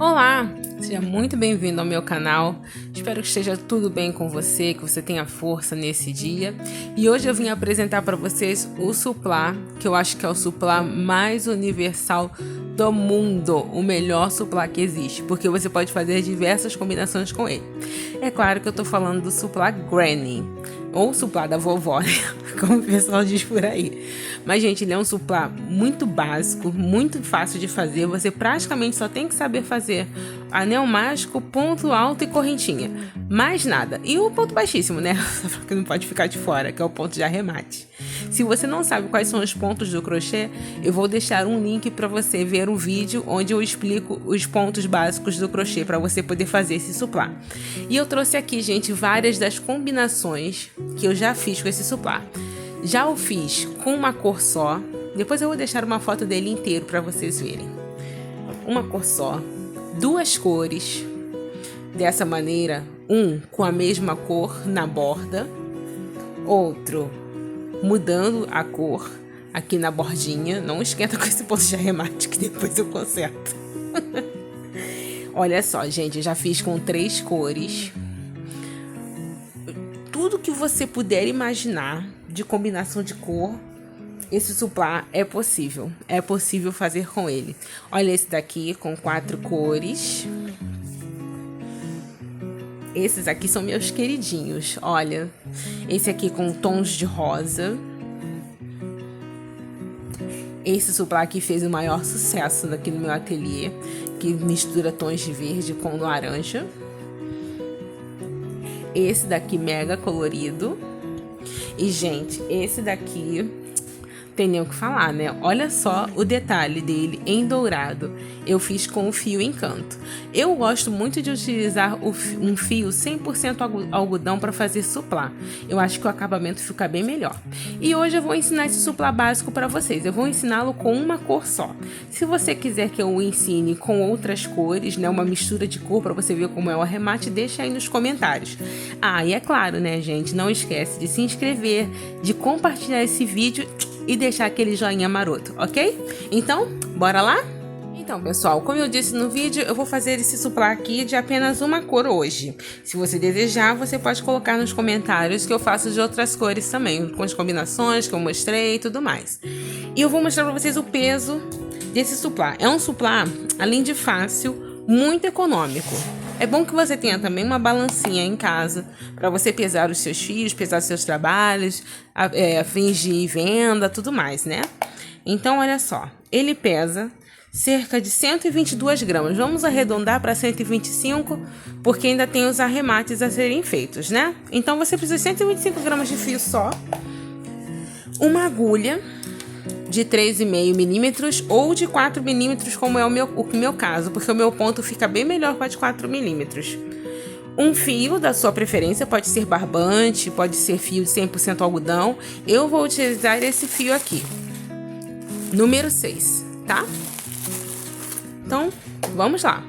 Olá, seja muito bem-vindo ao meu canal. Espero que esteja tudo bem com você, que você tenha força nesse dia. E hoje eu vim apresentar para vocês o suplá, que eu acho que é o suplá mais universal do mundo, o melhor suplá que existe, porque você pode fazer diversas combinações com ele. É claro que eu tô falando do suplá Granny, ou suplá da vovó, né? Como o pessoal diz por aí. Mas, gente, ele é um suplá muito básico, muito fácil de fazer. Você praticamente só tem que saber fazer anel mágico, ponto alto e correntinha. Mais nada. E o ponto baixíssimo, né? Que não pode ficar de fora, que é o ponto de arremate. Se você não sabe quais são os pontos do crochê, eu vou deixar um link para você ver um vídeo onde eu explico os pontos básicos do crochê para você poder fazer esse suplá. E eu trouxe aqui, gente, várias das combinações que eu já fiz com esse suplá. Já o fiz com uma cor só. Depois eu vou deixar uma foto dele inteiro para vocês verem. Uma cor só, duas cores, dessa maneira, um com a mesma cor na borda, outro mudando a cor aqui na bordinha. Não esquenta com esse ponto de arremate que depois eu conserto. Olha só, gente, eu já fiz com 3 cores. Tudo que você puder imaginar de combinação de cor, esse suplá é possível. É possível fazer com ele. Olha esse daqui com 4 cores. Esses aqui são meus queridinhos. Olha, esse aqui com tons de rosa. Esse suplá aqui fez o maior sucesso aqui no meu ateliê, que mistura tons de verde com laranja. Esse daqui mega colorido. E, gente, esse daqui tem nem o que falar, né? Olha só o detalhe dele em dourado. Eu fiz com o fio Encanto. Eu gosto muito de utilizar um fio 100% algodão para fazer suplá. Eu acho que o acabamento fica bem melhor. E hoje eu vou ensinar esse suplá básico para vocês. Eu vou ensiná-lo com uma cor só. Se você quiser que eu o ensine com outras cores, né? Uma mistura de cor para você ver como é o arremate, deixa aí nos comentários. Ah, e é claro, né, gente? Não esquece de se inscrever, de compartilhar esse vídeo e deixar aquele joinha maroto, ok? Então, bora lá? Então, pessoal, como eu disse no vídeo, eu vou fazer esse suplá aqui de apenas uma cor hoje. Se você desejar, você pode colocar nos comentários que eu faço de outras cores também, com as combinações que eu mostrei e tudo mais. E eu vou mostrar pra vocês o peso desse suplá. É um suplá, além de fácil, muito econômico. É bom que você tenha também uma balancinha em casa para você pesar os seus fios, pesar os seus trabalhos, fins de venda, tudo mais, né? Então, olha só, ele pesa cerca de 122 gramas. Vamos arredondar para 125, porque ainda tem os arremates a serem feitos, né? Então, você precisa de 125 gramas de fio só, uma agulha de 3,5 milímetros ou de 4 milímetros, como é o meu caso, porque o meu ponto fica bem melhor com a de 4 milímetros. Um fio da sua preferência, pode ser barbante, pode ser fio de 100% algodão. Eu vou utilizar esse fio aqui, número 6, tá? Então, vamos lá.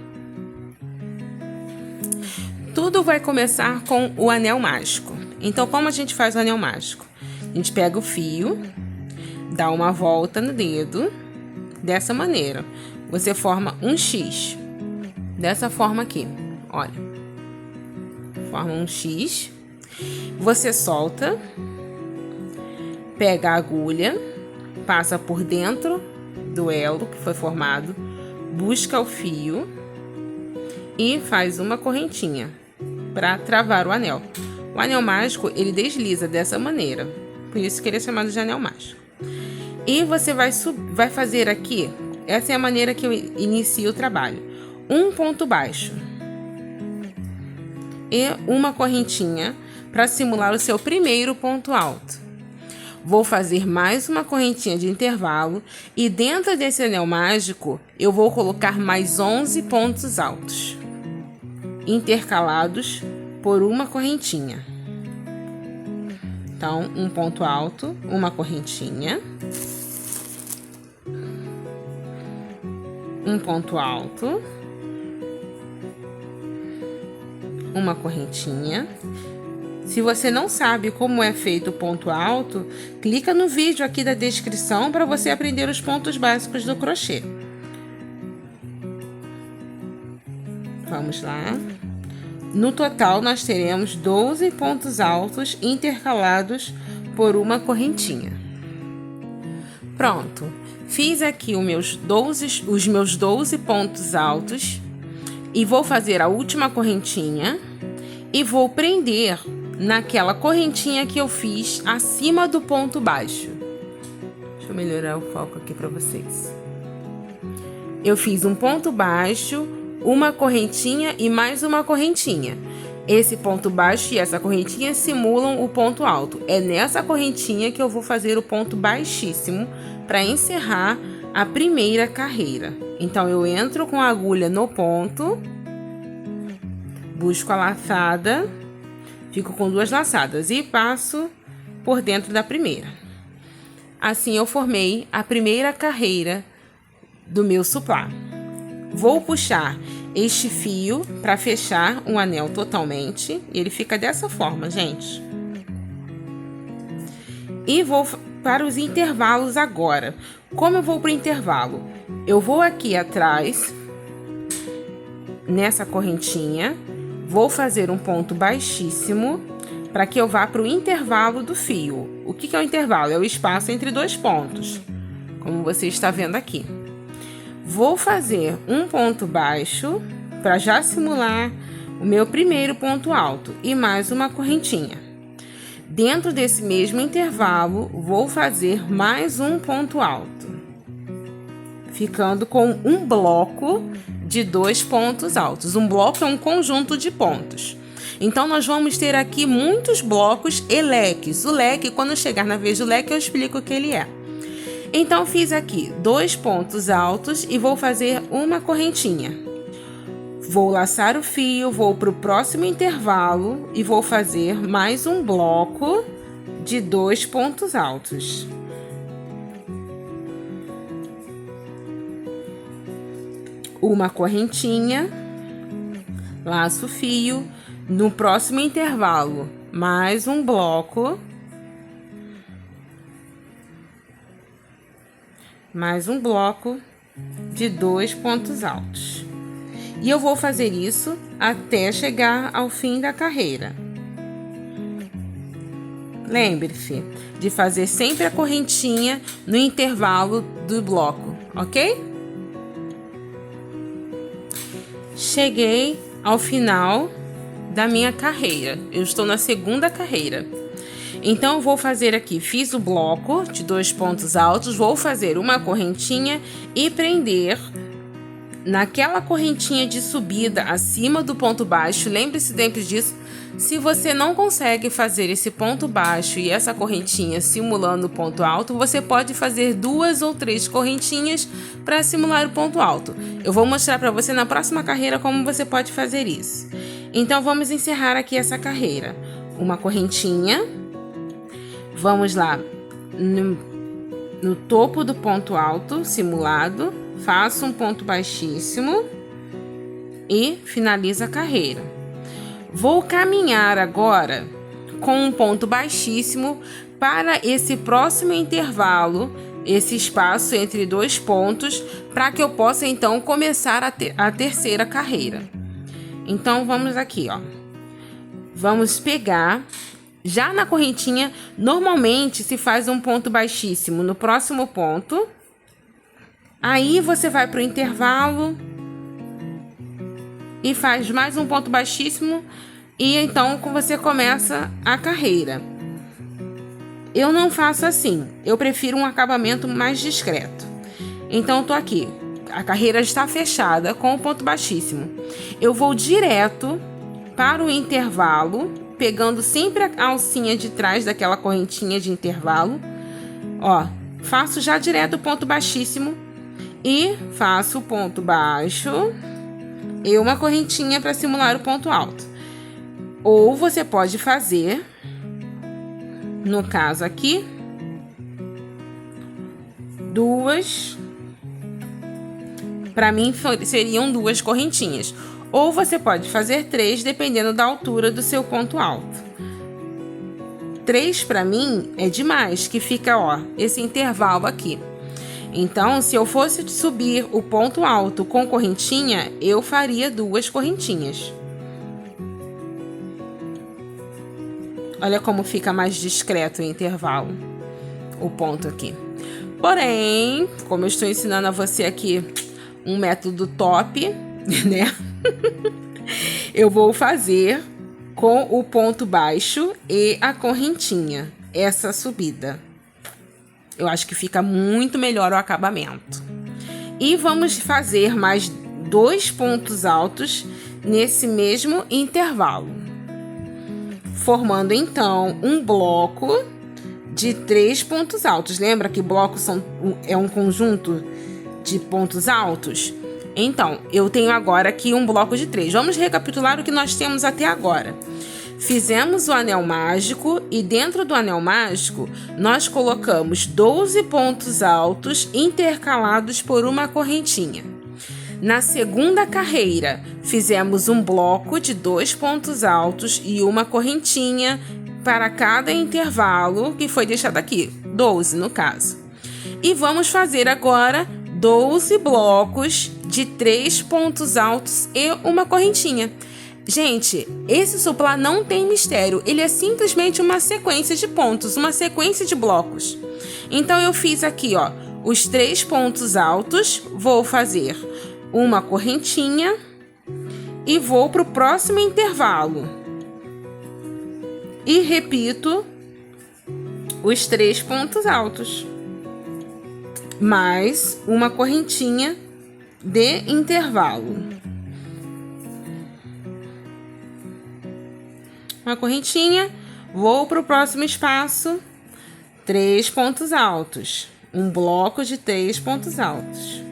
Tudo vai começar com o anel mágico. Então, como a gente faz o anel mágico? A gente pega o fio, dá uma volta no dedo, dessa maneira. Você forma um X, dessa forma aqui, olha. Forma um X. Você solta, pega a agulha, passa por dentro do elo que foi formado, busca o fio e faz uma correntinha para travar o anel. O anel mágico, ele desliza dessa maneira, por isso que ele é chamado de anel mágico. E você vai fazer aqui, essa é a maneira que eu inicio o trabalho. Um ponto baixo e uma correntinha para simular o seu primeiro ponto alto. Vou fazer mais uma correntinha de intervalo e dentro desse anel mágico eu vou colocar mais 11 pontos altos, intercalados por uma correntinha. Então, um ponto alto, uma correntinha, um ponto alto, uma correntinha. Se você não sabe como é feito o ponto alto, clica no vídeo aqui da descrição para você aprender os pontos básicos do crochê. Vamos lá. No total, nós teremos 12 pontos altos intercalados por uma correntinha. Pronto. Fiz aqui os meus 12 pontos altos e vou fazer a última correntinha e vou prender naquela correntinha que eu fiz acima do ponto baixo. Deixa eu melhorar o foco aqui para vocês. Eu fiz um ponto baixo, uma correntinha e mais uma correntinha. Esse ponto baixo e essa correntinha simulam o ponto alto. É nessa correntinha que eu vou fazer o ponto baixíssimo para encerrar a primeira carreira. Então, eu entro com a agulha no ponto, busco a laçada, fico com 2 laçadas e passo por dentro da primeira. Assim, eu formei a primeira carreira do meu suplá. Vou puxar este fio para fechar um anel totalmente. E ele fica dessa forma, gente. E vou para os intervalos agora. Como eu vou para o intervalo? Eu vou aqui atrás, nessa correntinha, vou fazer um ponto baixíssimo para que eu vá para o intervalo do fio. O que é o intervalo? É o espaço entre 2 pontos, como você está vendo aqui. Vou fazer um ponto baixo para já simular o meu primeiro ponto alto e mais uma correntinha. Dentro desse mesmo intervalo, vou fazer mais um ponto alto, ficando com um bloco de 2 pontos altos. Um bloco é um conjunto de pontos. Então, nós vamos ter aqui muitos blocos e leques. O leque, quando chegar na vez do leque, eu explico o que ele é. Então, fiz aqui 2 pontos altos e vou fazer uma correntinha. Vou laçar o fio, vou para o próximo intervalo e vou fazer mais um bloco de 2 pontos altos. Uma correntinha, laço o fio, no próximo intervalo, mais um bloco. Mais um bloco de 2 pontos altos. E eu vou fazer isso até chegar ao fim da carreira. Lembre-se de fazer sempre a correntinha no intervalo do bloco, ok? Cheguei ao final da minha carreira. Eu estou na segunda carreira. Então, eu vou fazer aqui, fiz o bloco de 2 pontos altos, vou fazer uma correntinha e prender naquela correntinha de subida acima do ponto baixo. Lembre-se sempre disso. Se você não consegue fazer esse ponto baixo e essa correntinha simulando o ponto alto, você pode fazer 2 ou 3 correntinhas para simular o ponto alto. Eu vou mostrar para você na próxima carreira como você pode fazer isso. Então, vamos encerrar aqui essa carreira. Uma correntinha. Vamos lá, no topo do ponto alto simulado, faço um ponto baixíssimo e finalizo a carreira. Vou caminhar agora com um ponto baixíssimo para esse próximo intervalo, esse espaço entre 2 pontos, para que eu possa então começar a terceira carreira. Então, vamos aqui, ó. Vamos pegar... Já na correntinha, normalmente se faz um ponto baixíssimo no próximo ponto. Aí você vai para o intervalo e faz mais um ponto baixíssimo e então você começa a carreira. Eu não faço assim, eu prefiro um acabamento mais discreto. Então, eu tô aqui, a carreira está fechada com o ponto baixíssimo. Eu vou direto para o intervalo, pegando sempre a alcinha de trás daquela correntinha de intervalo. Ó, faço já direto o ponto baixíssimo e faço o ponto baixo e uma correntinha para simular o ponto alto. Ou você pode fazer, no caso aqui, 2. Para mim seriam 2 correntinhas. Ou você pode fazer 3, dependendo da altura do seu ponto alto. 3 para mim é demais, que fica, ó, esse intervalo aqui. Então, se eu fosse subir o ponto alto com correntinha, eu faria 2 correntinhas. Olha como fica mais discreto o intervalo, o ponto aqui. Porém, como eu estou ensinando a você aqui um método top, né? Eu vou fazer com o ponto baixo e a correntinha, essa subida. Eu acho que fica muito melhor o acabamento. E vamos fazer mais 2 pontos altos nesse mesmo intervalo, formando então um bloco de 3 pontos altos. Lembra que blocos é um conjunto de pontos altos? Então, eu tenho agora aqui um bloco de 3. Vamos recapitular o que nós temos até agora. Fizemos o anel mágico e dentro do anel mágico nós colocamos 12 pontos altos intercalados por uma correntinha. Na segunda carreira, fizemos um bloco de 2 pontos altos e uma correntinha para cada intervalo que foi deixado aqui, 12 no caso. E vamos fazer agora 12 blocos de 3 pontos altos e uma correntinha. Gente, esse suplá não tem mistério, ele é simplesmente uma sequência de pontos, uma sequência de blocos. Então eu fiz aqui, ó, os 3 pontos altos, vou fazer uma correntinha e vou para o próximo intervalo. E repito os 3 pontos altos, mais uma correntinha de intervalo. Uma correntinha, vou para o próximo espaço, 3 pontos altos, um bloco de 3 pontos altos.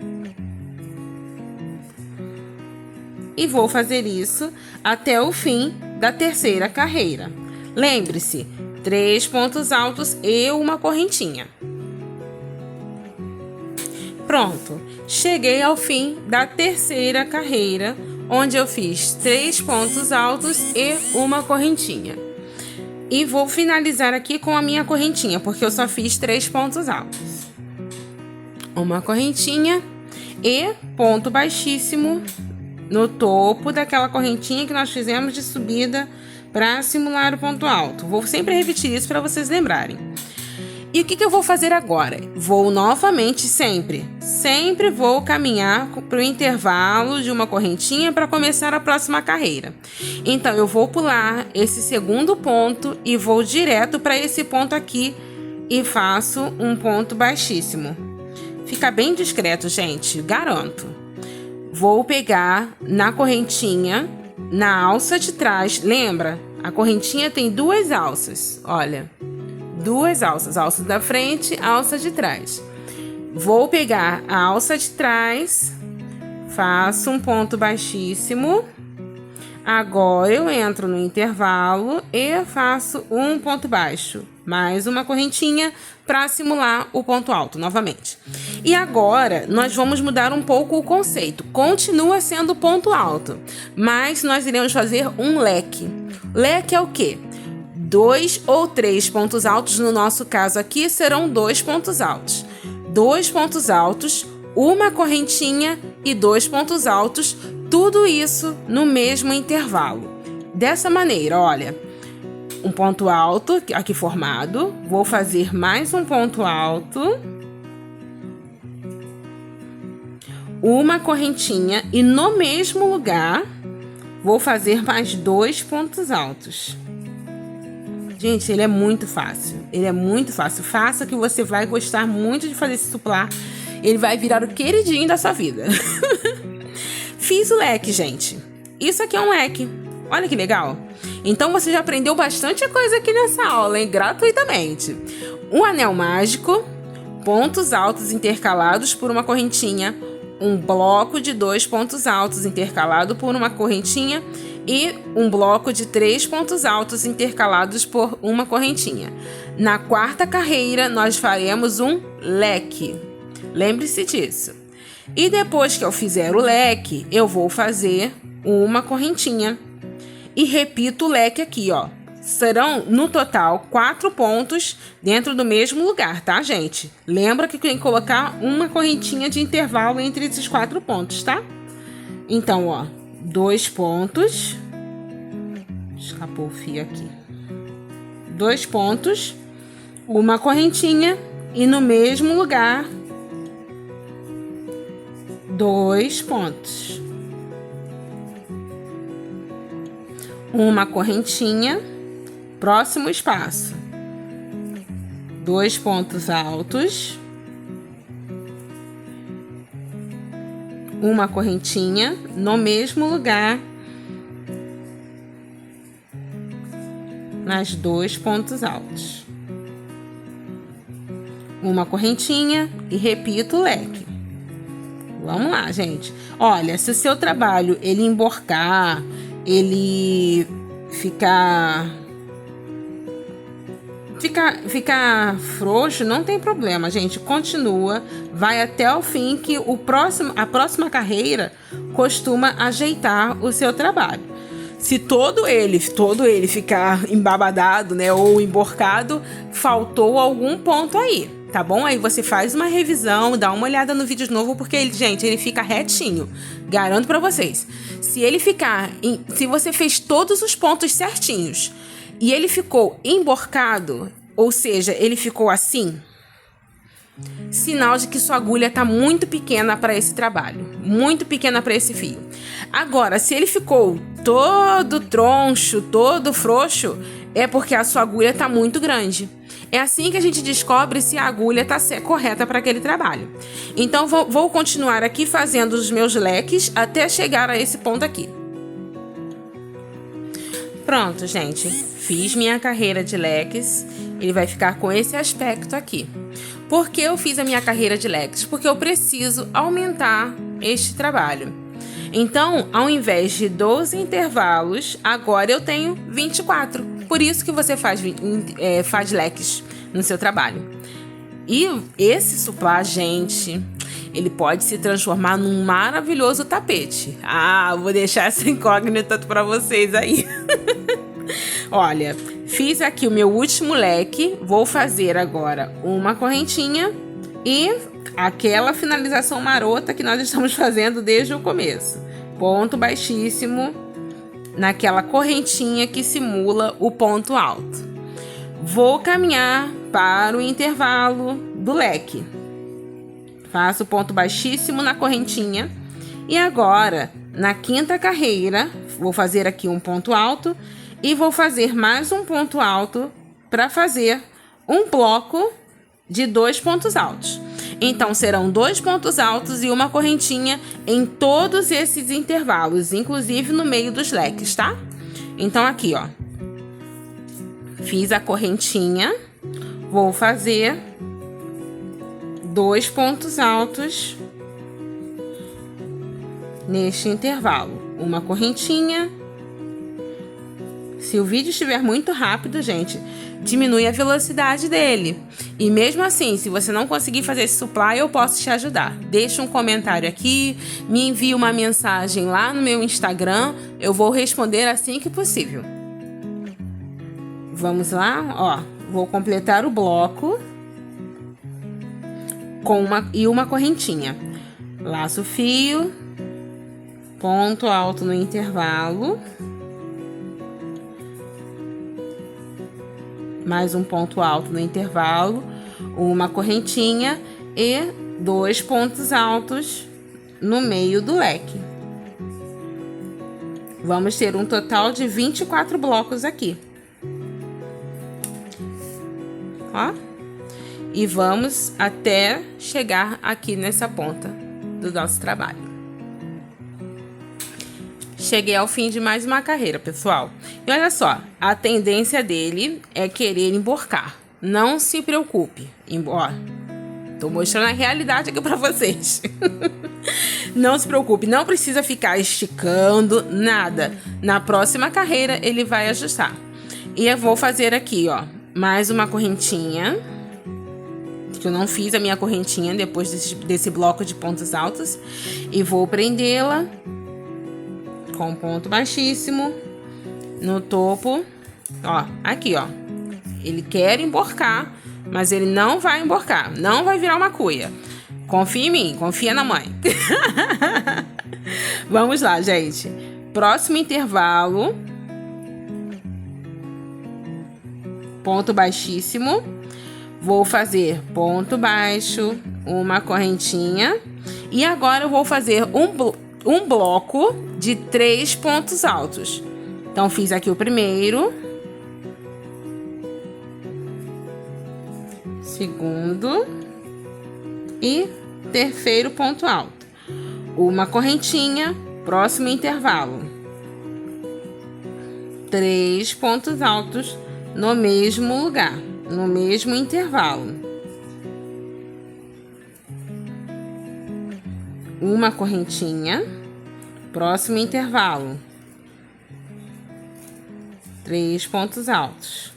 E vou fazer isso até o fim da terceira carreira. Lembre-se, 3 pontos altos e uma correntinha. Pronto, cheguei ao fim da terceira carreira, onde eu fiz 3 pontos altos e uma correntinha. E vou finalizar aqui com a minha correntinha, porque eu só fiz 3 pontos altos. Uma correntinha e ponto baixíssimo no topo daquela correntinha que nós fizemos de subida para simular o ponto alto. Vou sempre repetir isso para vocês lembrarem. E o que eu vou fazer agora? Vou novamente sempre vou caminhar para o intervalo de uma correntinha para começar a próxima carreira. Então, eu vou pular esse segundo ponto e vou direto para esse ponto aqui e faço um ponto baixíssimo. Fica bem discreto, gente, garanto. Vou pegar na correntinha, na alça de trás, lembra? A correntinha tem 2 alças, olha. 2 alças, alça da frente, alça de trás. Vou pegar a alça de trás, faço um ponto baixíssimo. Agora eu entro no intervalo e faço um ponto baixo, mais uma correntinha para simular o ponto alto novamente. E agora nós vamos mudar um pouco o conceito. Continua sendo ponto alto, mas nós iremos fazer um leque. Leque é o quê? 2 ou 3 pontos altos, no nosso caso aqui serão 2 pontos altos. 2 pontos altos, uma correntinha e 2 pontos altos, tudo isso no mesmo intervalo. Dessa maneira, olha, um ponto alto aqui formado, vou fazer mais um ponto alto, uma correntinha e no mesmo lugar vou fazer mais 2 pontos altos. Gente, ele é muito fácil. Ele é muito fácil. Faça que você vai gostar muito de fazer esse suplá. Ele vai virar o queridinho da sua vida. Fiz o leque, gente. Isso aqui é um leque. Olha que legal. Então, você já aprendeu bastante coisa aqui nessa aula, hein? Gratuitamente. Um anel mágico, pontos altos intercalados por uma correntinha, um bloco de 2 pontos altos intercalado por uma correntinha e um bloco de 3 pontos altos intercalados por uma correntinha. Na quarta carreira, nós faremos um leque. Lembre-se disso. E depois que eu fizer o leque, eu vou fazer uma correntinha. E repito o leque aqui, ó. serão, no total, 4 pontos dentro do mesmo lugar, tá, gente? Lembra que tem que colocar uma correntinha de intervalo entre esses 4 pontos, tá? Então, ó, 2 pontos. Escapou o fio aqui. 2 pontos, uma correntinha e no mesmo lugar, 2 pontos. Uma correntinha, próximo espaço, 2 pontos altos, uma correntinha no mesmo lugar, nas 2 pontos altos, uma correntinha e repito o leque. Vamos lá, gente. Olha, se o seu trabalho ele emborcar, ele ficar frouxo, não tem problema, gente. Continua, vai até o fim, que a próxima carreira costuma ajeitar o seu trabalho. Se todo ele ficar embabadado, né, ou emborcado, faltou algum ponto aí, tá bom? Aí você faz uma revisão, dá uma olhada no vídeo de novo, porque ele fica retinho. Garanto pra vocês. Se você fez todos os pontos certinhos e ele ficou emborcado, ou seja, ele ficou assim, sinal de que sua agulha tá muito pequena para esse trabalho, muito pequena para esse fio. Agora, se ele ficou todo troncho, todo frouxo, é porque a sua agulha tá muito grande. É assim que a gente descobre se a agulha tá correta para aquele trabalho. Então, vou continuar aqui fazendo os meus leques até chegar a esse ponto aqui. Pronto, gente. Fiz minha carreira de leques. Ele vai ficar com esse aspecto aqui. Por que eu fiz a minha carreira de leques? Porque eu preciso aumentar este trabalho. Então, ao invés de 12 intervalos, agora eu tenho 24. Por isso que você faz leques no seu trabalho. E esse suplá, gente, ele pode se transformar num maravilhoso tapete. Ah, vou deixar essa incógnita para vocês aí. Olha, fiz aqui o meu último leque. Vou fazer agora uma correntinha e aquela finalização marota que nós estamos fazendo desde o começo. Ponto baixíssimo naquela correntinha que simula o ponto alto. Vou caminhar para o intervalo do leque. Faço ponto baixíssimo na correntinha e agora, na quinta carreira, vou fazer aqui um ponto alto e vou fazer mais um ponto alto para fazer um bloco de 2 pontos altos. Então, serão 2 pontos altos e uma correntinha em todos esses intervalos, inclusive no meio dos leques, tá? Então, aqui, ó. Fiz a correntinha, vou fazer 2 pontos altos neste intervalo. Uma correntinha. Se o vídeo estiver muito rápido, gente, diminui a velocidade dele. E mesmo assim, se você não conseguir fazer esse supply, eu posso te ajudar. Deixa um comentário aqui, me envie uma mensagem lá no meu Instagram, eu vou responder assim que possível. Vamos lá, ó, vou completar o bloco com uma correntinha. Laço o fio, ponto alto no intervalo. Mais um ponto alto no intervalo, uma correntinha e 2 pontos altos no meio do leque. Vamos ter um total de 24 blocos aqui. Ó. E vamos até chegar aqui nessa ponta do nosso trabalho. Cheguei ao fim de mais uma carreira, pessoal. E olha só, a tendência dele é querer emborcar. Não se preocupe. Ó, tô mostrando a realidade aqui pra vocês. Não se preocupe, não precisa ficar esticando, nada. Na próxima carreira ele vai ajustar. E eu vou fazer aqui, ó, mais uma correntinha. Que eu não fiz a minha correntinha depois desse bloco de pontos altos. E vou prendê-la com ponto baixíssimo no topo Ó, aqui, ó. Ele quer emborcar, mas ele não vai emborcar. Não vai virar uma cuia. Confia em mim, confia na mãe. Vamos lá, gente. Próximo intervalo. Ponto baixíssimo. Vou fazer ponto baixo, uma correntinha. E agora eu vou fazer um bloco de 3 pontos altos. Então, fiz aqui o primeiro. Segundo. E terceiro ponto alto. Uma correntinha, próximo intervalo. 3 pontos altos no mesmo lugar, no mesmo intervalo. Uma correntinha, próximo intervalo. 3 pontos altos.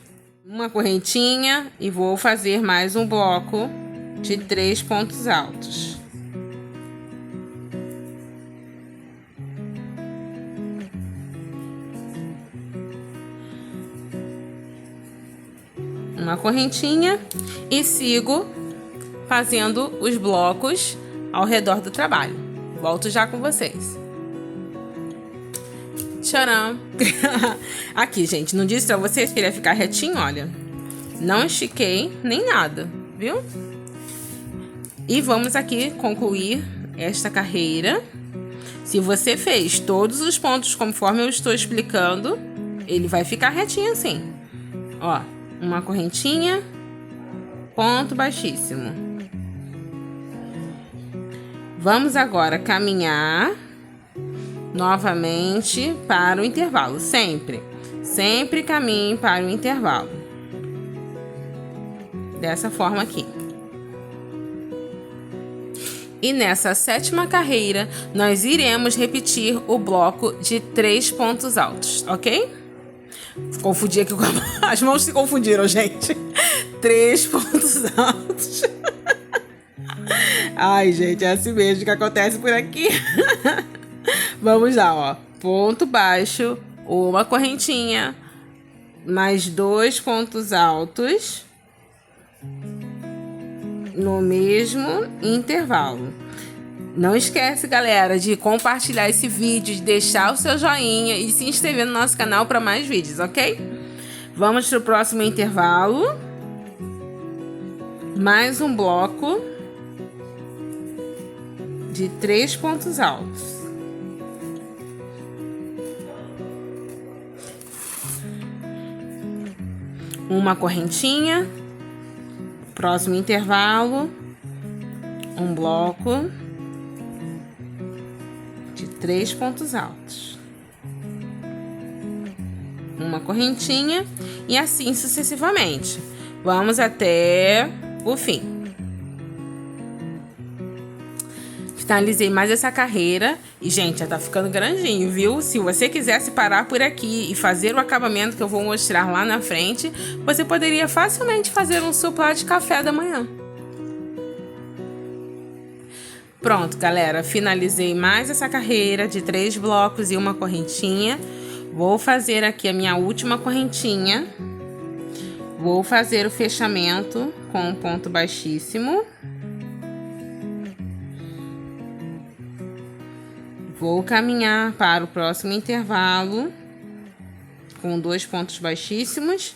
Uma correntinha e vou fazer mais um bloco de 3 pontos altos. Uma correntinha e sigo fazendo os blocos ao redor do trabalho. Volto já com vocês. Tcharam! Aqui, gente, não disse pra vocês que ele ia ficar retinho, olha. Não estiquei nem nada, viu? E vamos aqui concluir esta carreira. Se você fez todos os pontos conforme eu estou explicando, ele vai ficar retinho assim. Ó, uma correntinha, ponto baixíssimo. Vamos agora caminhar novamente para o intervalo. Sempre caminhe para o intervalo. Dessa forma aqui. E nessa 7ª carreira, nós iremos repetir o bloco de 3 pontos altos, ok? Confundi aqui com as mãos se confundiram, gente. 3 pontos altos. Ai, gente, é assim mesmo que acontece por aqui. Vamos lá, ó. Ponto baixo, uma correntinha, mais 2 pontos altos no mesmo intervalo. Não esquece, galera, de compartilhar esse vídeo, de deixar o seu joinha e se inscrever no nosso canal para mais vídeos, ok? Vamos para o próximo intervalo. Mais um bloco de 3 pontos altos. Uma correntinha. Próximo intervalo. Um bloco de 3 pontos altos. Uma correntinha e assim sucessivamente. Vamos até o fim. Finalizei mais essa carreira e, gente, já tá ficando grandinho, viu? Se você quisesse parar por aqui e fazer o acabamento que eu vou mostrar lá na frente, você poderia facilmente fazer um suplá de café da manhã. Pronto, galera, finalizei mais essa carreira de 3 blocos e uma correntinha. Vou fazer aqui a minha última correntinha. Vou fazer o fechamento com um ponto baixíssimo. Vou caminhar para o próximo intervalo com 2 pontos baixíssimos,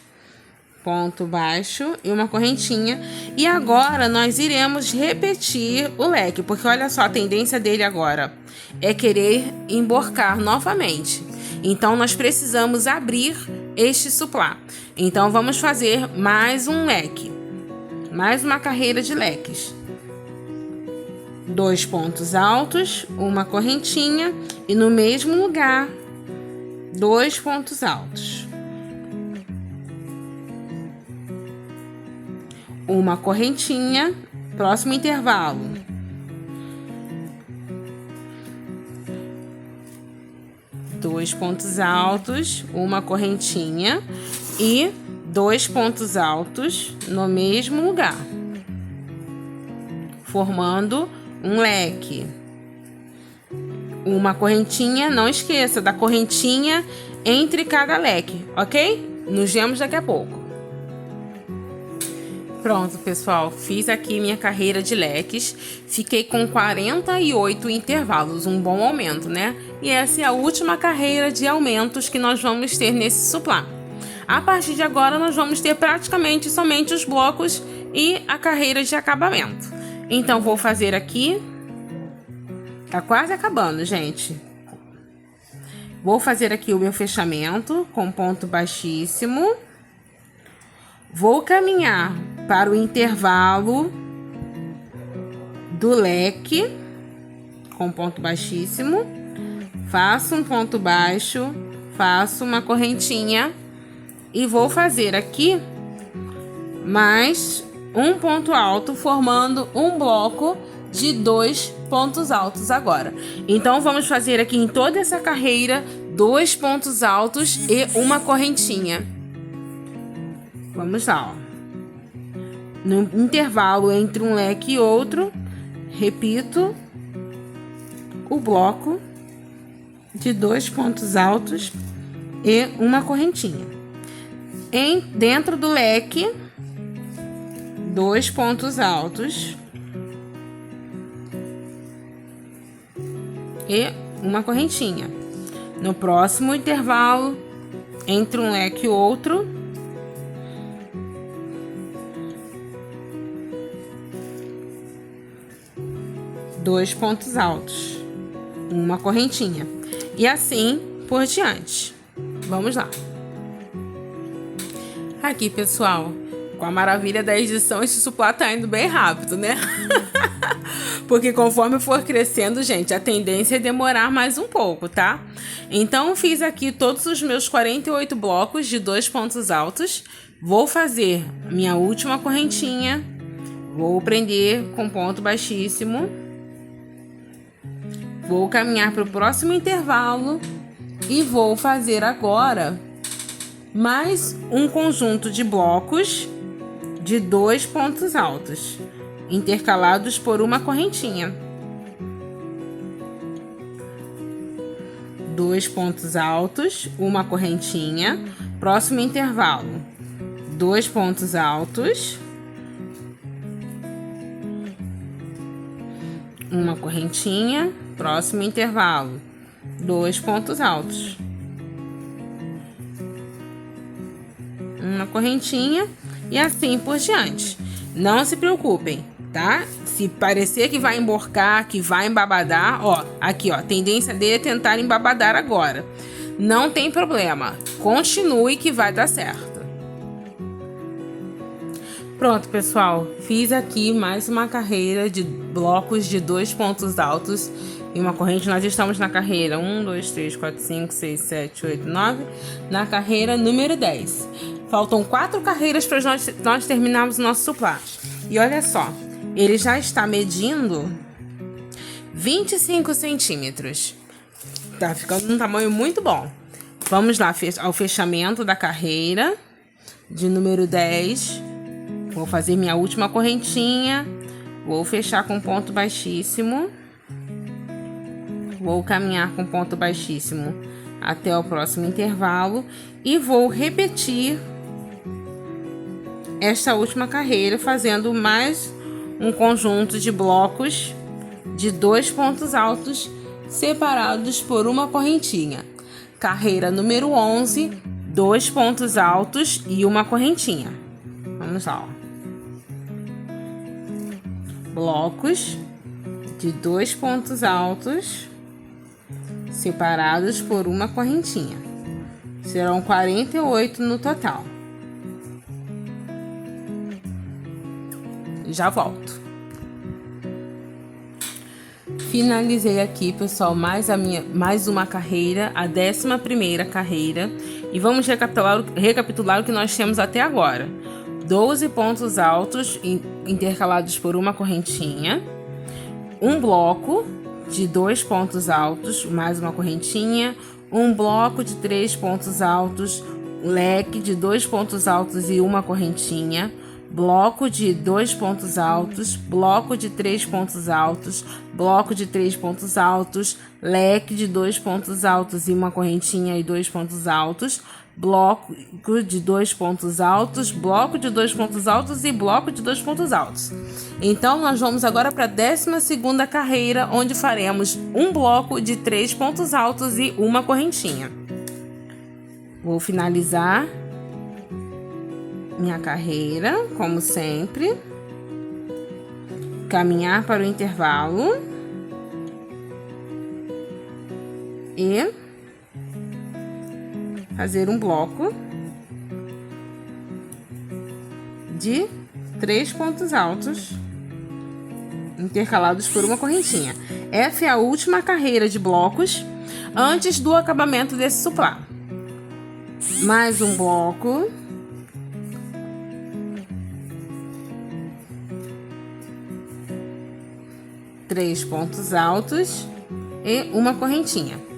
ponto baixo e uma correntinha. E agora nós iremos repetir o leque, porque olha só, a tendência dele agora é querer emborcar novamente. Então nós precisamos abrir este suplá. Então vamos fazer mais um leque, mais uma carreira de leques. 2 pontos altos, uma correntinha e no mesmo lugar, 2 pontos altos. Uma correntinha, próximo intervalo. Dois pontos altos, uma correntinha e 2 pontos altos no mesmo lugar, formando um leque. Uma correntinha, não esqueça da correntinha entre cada leque, ok? Nos vemos daqui a pouco. Pronto, pessoal, fiz aqui minha carreira de leques, fiquei com 48 intervalos, um bom aumento, né? E essa é a última carreira de aumentos que nós vamos ter nesse suplá. A partir de agora, nós vamos ter praticamente somente os blocos e a carreira de acabamento. Então, vou fazer aqui, tá quase acabando, gente. Vou fazer aqui o meu fechamento com ponto baixíssimo. Vou caminhar para o intervalo do leque com ponto baixíssimo. Faço um ponto baixo, faço uma correntinha e vou fazer aqui mais um ponto alto, formando um bloco de 2 pontos altos agora. Então, vamos fazer aqui em toda essa carreira 2 pontos altos e uma correntinha. Vamos lá, ó. No intervalo entre um leque e outro, repito o bloco de 2 pontos altos e uma correntinha. Dentro do leque, 2 pontos altos e uma correntinha. No próximo intervalo, entre um leque e outro, dois pontos altos, uma correntinha, e assim por diante. Vamos lá. Aqui, pessoal, com a maravilha da edição, esse suplá tá indo bem rápido, né? Porque conforme for crescendo, gente, a tendência é demorar mais um pouco, tá? Então, fiz aqui todos os meus 48 blocos de 2 pontos altos. Vou fazer minha última correntinha. Vou prender com ponto baixíssimo. Vou caminhar para o próximo intervalo. E vou fazer agora mais um conjunto de blocos de 2 pontos altos, intercalados por uma correntinha. 2 pontos altos, uma correntinha. Próximo intervalo, 2 pontos altos, uma correntinha. Próximo intervalo, 2 pontos altos, uma correntinha, e assim por diante. Não se preocupem, tá? Se parecer que vai emborcar, que vai embabadar, ó, aqui, ó, a tendência dele é tentar embabadar agora. Não tem problema, continue que vai dar certo. Pronto, pessoal, fiz aqui mais uma carreira de blocos de 2 pontos altos e uma corrente. Nós estamos na carreira 1, 2, 3, 4, 5, 6, 7, 8, 9, na carreira número 10. Faltam 4 carreiras para nós terminarmos o nosso suplá. E olha só, ele já está medindo 25 centímetros. Tá ficando um tamanho muito bom. Vamos lá ao fechamento da carreira de número 10. Vou fazer minha última correntinha. Vou fechar com ponto baixíssimo. Vou caminhar com ponto baixíssimo até o próximo intervalo. E vou repetir esta última carreira, fazendo mais um conjunto de blocos de 2 pontos altos separados por uma correntinha. Carreira número 11, 2 pontos altos e uma correntinha. Vamos lá, ó. Blocos de 2 pontos altos separados por uma correntinha. Serão 48 no total. Já volto. Finalizei aqui, pessoal, mais uma carreira, a 11ª carreira, e vamos recapitular o que nós temos até agora. 12 pontos altos intercalados por uma correntinha, um bloco de 2 pontos altos mais uma correntinha, um bloco de 3 pontos altos, um leque de 2 pontos altos e uma correntinha, bloco de 2 pontos altos, bloco de 3 pontos altos, bloco de 3 pontos altos, leque de 2 pontos altos e uma correntinha e 2 pontos altos, bloco de 2 pontos altos, bloco de 2 pontos altos e bloco de 2 pontos altos. Então, nós vamos agora para a 12ª carreira, onde faremos um bloco de 3 pontos altos e uma correntinha. Vou finalizar minha carreira, como sempre. Caminhar para o intervalo. E fazer um bloco de 3 pontos altos, intercalados por uma correntinha. Essa é a última carreira de blocos antes do acabamento desse suplá. Mais um bloco. Três pontos altos e uma correntinha.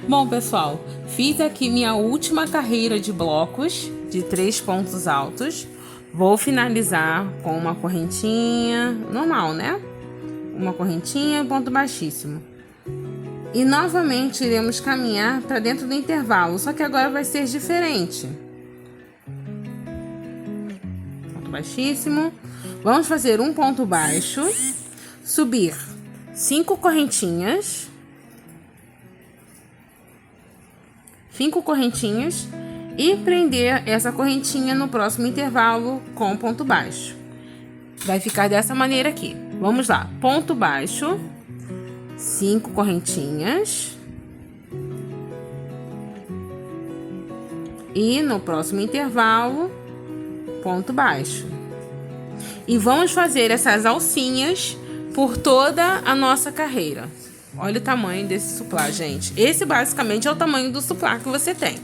Bom, pessoal, fiz aqui minha última carreira de blocos de 3 pontos altos. Vou finalizar com uma correntinha normal, né? Uma correntinha e ponto baixíssimo. E novamente iremos caminhar para dentro do intervalo, só que agora vai ser diferente. Ponto baixíssimo. Vamos fazer um ponto baixo, subir 5 correntinhas. 5 correntinhas e prender essa correntinha no próximo intervalo com ponto baixo. Vai ficar dessa maneira aqui. Vamos lá. Ponto baixo, 5 correntinhas. E no próximo intervalo, ponto baixo. E vamos fazer essas alcinhas por toda a nossa carreira. Olha o tamanho desse suplá, gente. Esse basicamente é o tamanho do suplá que você tem.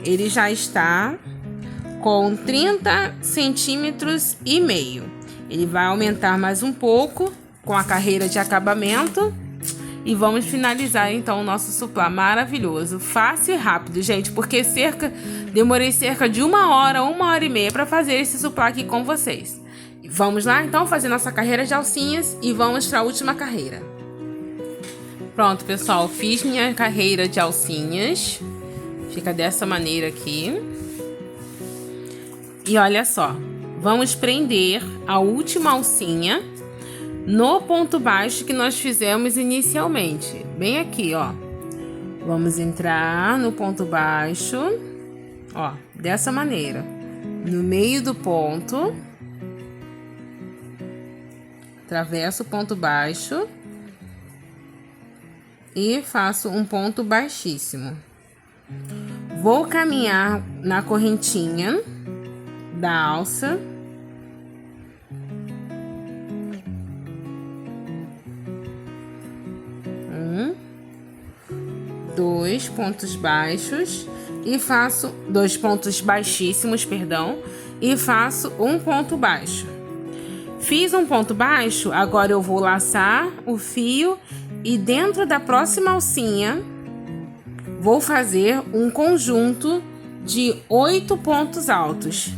Ele já está com 30 centímetros e meio. Ele vai aumentar mais um pouco com a carreira de acabamento. E vamos finalizar então o nosso suplá maravilhoso. Fácil e rápido, gente, porque demorei cerca de 1 hora e meia para fazer esse suplá aqui com vocês. Vamos lá então fazer nossa carreira de alcinhas e vamos para a última carreira. Pronto, pessoal, fiz minha carreira de alcinhas. Fica dessa maneira aqui. E olha só, vamos prender a última alcinha no ponto baixo que nós fizemos inicialmente. Bem aqui, ó. Vamos entrar no ponto baixo, ó, dessa maneira. No meio do ponto. Atravesso o ponto baixo. E faço um ponto baixíssimo. Vou caminhar na correntinha da alça. Dois pontos baixos e faço 2 pontos baixíssimos, perdão, e faço um ponto baixo. Fiz um ponto baixo, agora eu vou laçar o fio e dentro da próxima alcinha vou fazer um conjunto de 8 pontos altos,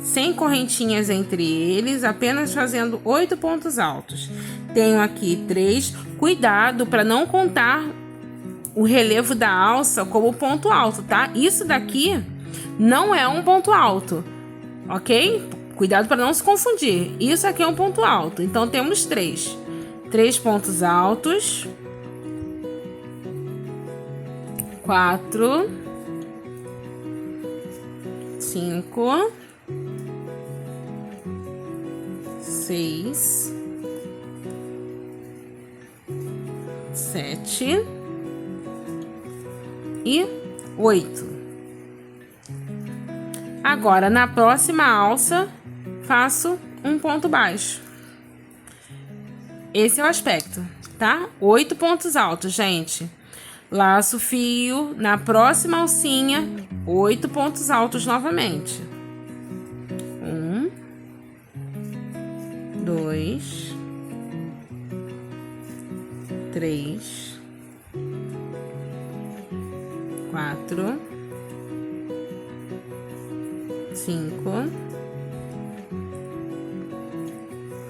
sem correntinhas entre eles, apenas fazendo 8 pontos altos. Tenho aqui 3, cuidado para não contar o relevo da alça como ponto alto, tá? Isso daqui não é um ponto alto, ok? Cuidado para não se confundir. Isso aqui é um ponto alto, então temos 3 pontos altos, 4, 5, 6, 7 e 8. Agora, na próxima alça, faço um ponto baixo. Esse é o aspecto, tá? 8 pontos altos, gente. Laço o fio, na próxima alcinha, 8 pontos altos novamente. 1, 2, 3, 4, 5,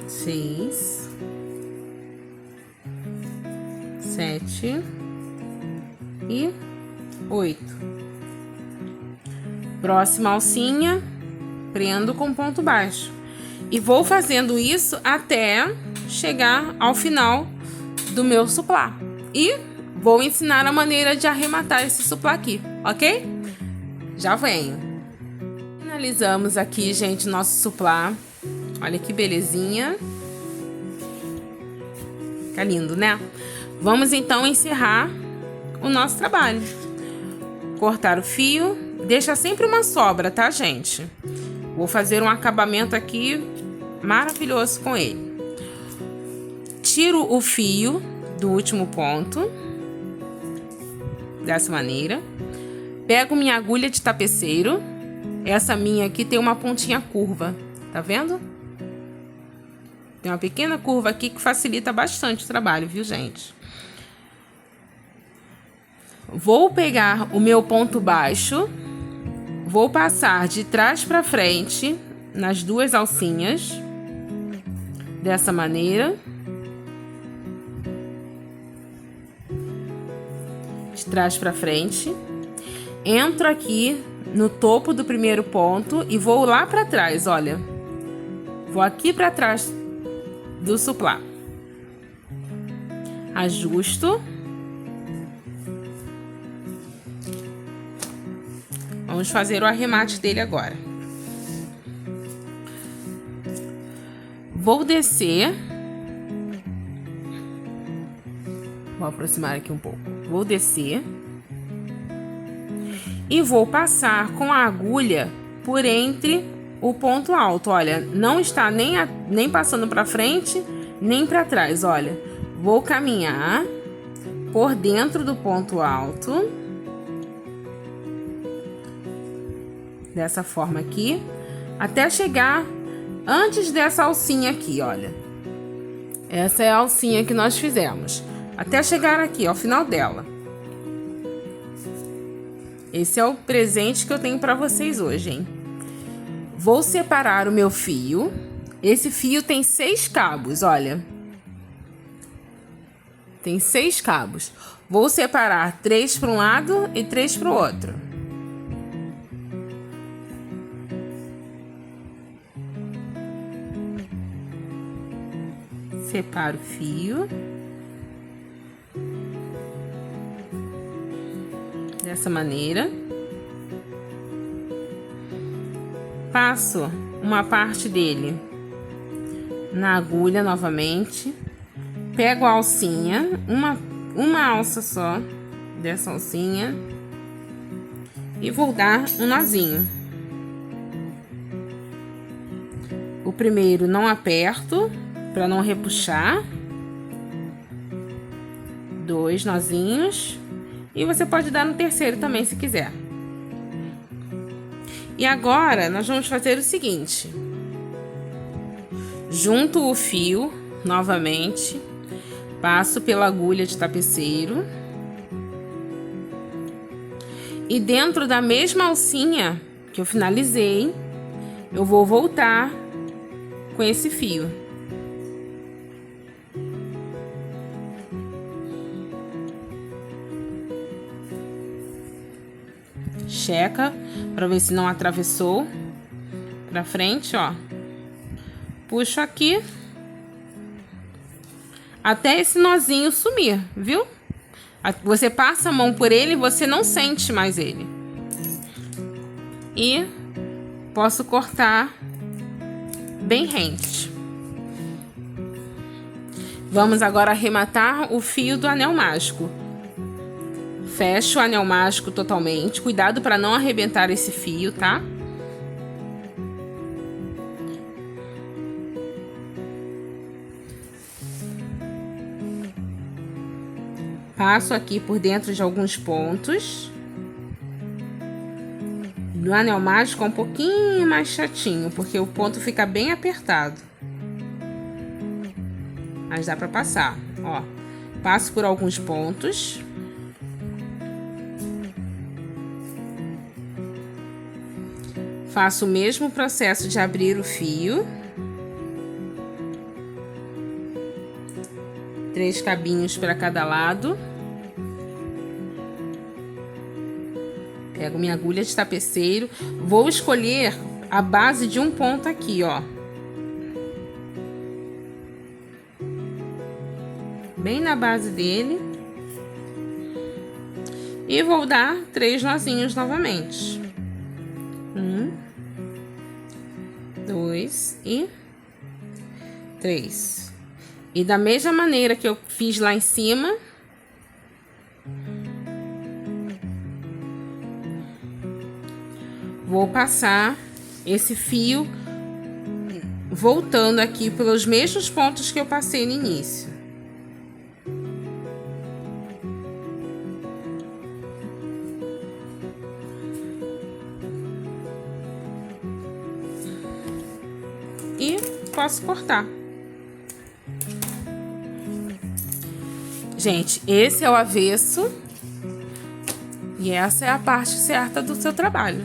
6, 7 e 8. Próxima alcinha, prendo com ponto baixo. E vou fazendo isso até chegar ao final do meu suplá. E vou ensinar a maneira de arrematar esse suplá aqui, ok? Já venho. Finalizamos aqui, gente, nosso suplá. Olha que belezinha. Fica lindo, né? Vamos então encerrar o nosso trabalho. Cortar o fio. Deixa sempre uma sobra, tá, gente? Vou fazer um acabamento aqui maravilhoso com ele. Tiro o fio do último ponto. Dessa maneira. Pego minha agulha de tapeceiro. Essa minha aqui tem uma pontinha curva. Tá vendo? Tem uma pequena curva aqui que facilita bastante o trabalho, viu, gente? Vou pegar o meu ponto baixo. Vou passar de trás para frente nas duas alcinhas. Dessa maneira. De trás para frente. Entro aqui no topo do primeiro ponto e vou lá para trás, olha. Vou aqui para trás do suplá. Ajusto. Vamos fazer o arremate dele agora. Vou descer. Vou aproximar aqui um pouco. Vou descer. E vou passar com a agulha por entre o ponto alto. Olha, não está nem passando para frente, nem para trás. Olha, vou caminhar por dentro do ponto alto. Dessa forma aqui, até chegar antes dessa alcinha aqui, olha. Essa é a alcinha que nós fizemos. Até chegar aqui, ao final dela. Esse é o presente que eu tenho para vocês hoje, hein? Vou separar o meu fio. Esse fio tem 6 cabos, olha. Tem 6 cabos. Vou separar 3 para um lado e 3 para o outro. Separo o fio. Dessa maneira. Passo uma parte dele na agulha novamente. Pego a alcinha, uma alça só dessa alcinha. E vou dar um nozinho. O primeiro não aperto, para não repuxar. 2 nozinhos. E você pode dar no terceiro também, se quiser. E agora, nós vamos fazer o seguinte. Junto o fio, novamente. Passo pela agulha de tapeceiro. E dentro da mesma alcinha que eu finalizei, eu vou voltar com esse fio. Checa para ver se não atravessou para frente, ó. Puxo aqui até esse nozinho sumir, viu? Você passa a mão por ele e você não sente mais ele. E posso cortar bem rente. Vamos agora arrematar o fio do anel mágico. Fecho o anel mágico totalmente. Cuidado para não arrebentar esse fio, tá? Passo aqui por dentro de alguns pontos. No anel mágico é um pouquinho mais chatinho, porque o ponto fica bem apertado. Mas dá para passar, ó. Passo por alguns pontos. Faço o mesmo processo de abrir o fio. 3 cabinhos para cada lado. Pego minha agulha de tapeceiro. Vou escolher a base de um ponto aqui, ó. Bem na base dele. E vou dar 3 nozinhos novamente. 1, 2 e 3. E da mesma maneira que eu fiz lá em cima, vou passar esse fio voltando aqui pelos mesmos pontos que eu passei no início. E posso cortar. Gente, esse é o avesso. E essa é a parte certa do seu trabalho.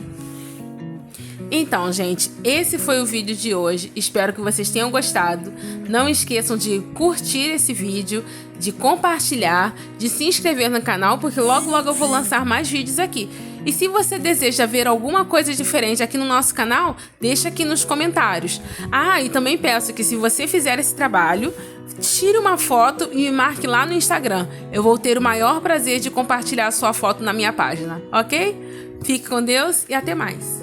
Então, gente, esse foi o vídeo de hoje. Espero que vocês tenham gostado. Não esqueçam de curtir esse vídeo, de compartilhar, de se inscrever no canal, porque logo logo eu vou lançar mais vídeos aqui. E se você deseja ver alguma coisa diferente aqui no nosso canal, deixa aqui nos comentários. Ah, e também peço que se você fizer esse trabalho, tire uma foto e me marque lá no Instagram. Eu vou ter o maior prazer de compartilhar a sua foto na minha página, ok? Fique com Deus e até mais.